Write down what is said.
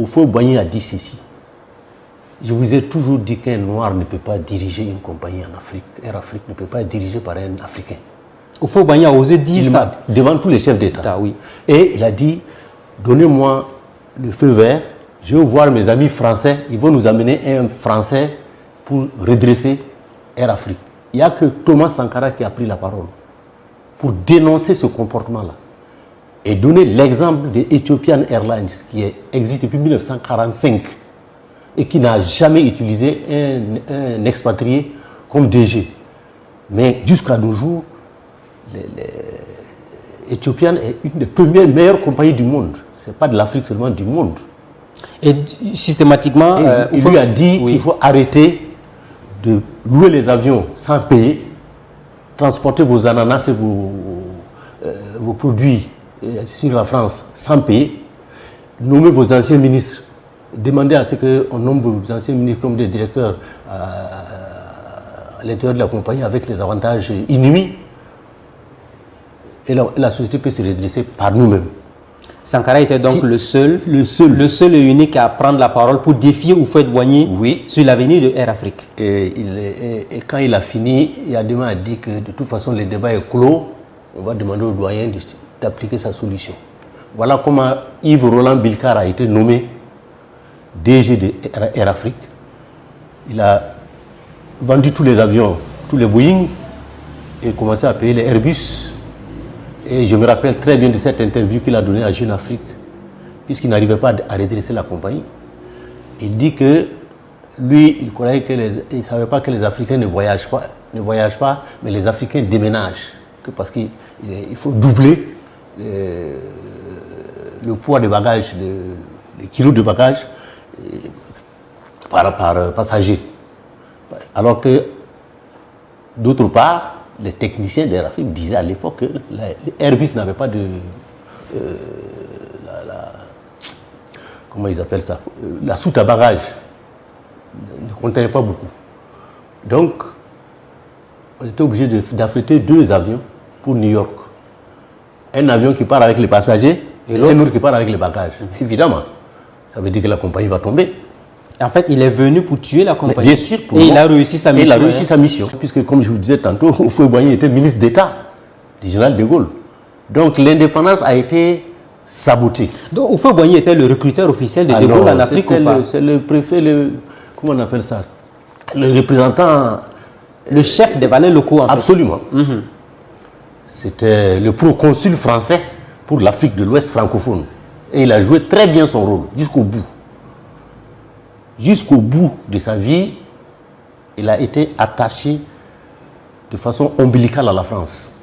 Houphouët-Boigny a dit ceci. Je vous ai toujours dit qu'un noir ne peut pas diriger une compagnie en Afrique. Air Afrique ne peut pas être dirigée par un Africain. Houphouët-Boigny a osé dire ça. Devant tous les chefs d'État. Oui. Et il a dit, donnez-moi le feu vert, je vais voir mes amis français, ils vont nous amener un Français pour redresser Air Afrique. Il n'y a que Thomas Sankara qui a pris la parole pour dénoncer ce comportement-là et donner l'exemple de Ethiopian Airlines qui existe depuis 1945 et qui n'a jamais utilisé un expatrié comme DG. Mais jusqu'à nos jours, Ethiopian est une des premières meilleures compagnies du monde. Ce n'est pas de l'Afrique seulement, du monde. Et systématiquement... il lui a dit qu'il faut arrêter de louer les avions sans payer, transporter vos ananas et vos produits sur la France sans payer, nommer vos anciens ministres, demander à ce qu'on nomme vos anciens ministres comme des directeurs à l'intérieur de la compagnie avec les avantages inouïs. Et la société peut se redresser par nous-mêmes. Sankara était donc le seul et unique à prendre la parole pour défier Houphouët-Boigny sur l'avenir de Air Afrique. Et quand il a fini, Yadema a dit que de toute façon le débat est clos, on va demander au doyen d'appliquer sa solution. Voilà comment Yves Roland Bilkar a été nommé DG de Air Afrique. Il a vendu tous les avions, tous les Boeing, et commencé à payer les Airbus. Et je me rappelle très bien de cette interview qu'il a donnée à Jeune Afrique, puisqu'il n'arrivait pas à redresser la compagnie. Il dit que lui, il croyait il ne savait pas que les Africains ne voyagent pas, mais les Africains déménagent. Parce qu'il faut doubler le poids de bagages, les kilos de bagages par passager. Alors que, d'autre part, les techniciens d'Air Afrique disaient à l'époque que Airbus n'avait pas de... comment ils appellent ça? La soute à bagages ne contenait pas beaucoup. Donc, on était obligé d'affréter 2 avions pour New York. Un avion qui part avec les passagers et un autre qui part avec les bagages. Évidemment, ça veut dire que la compagnie va tomber. En fait, il est venu pour tuer la compagnie. Bien sûr. Et il a réussi sa mission. Il a réussi sa mission. Puisque, comme je vous disais tantôt, Houphouët-Boigny était ministre d'État du général de Gaulle. Donc, l'indépendance a été sabotée. Donc, Houphouët-Boigny était le recruteur officiel de Gaulle en Afrique ou pas? C'est le préfet, comment on appelle ça? Le représentant... Le chef des valets locaux, en fait. Absolument. C'était le proconsul français pour l'Afrique de l'Ouest francophone. Et il a joué très bien son rôle, jusqu'au bout. Jusqu'au bout de sa vie, il a été attaché de façon ombilicale à la France.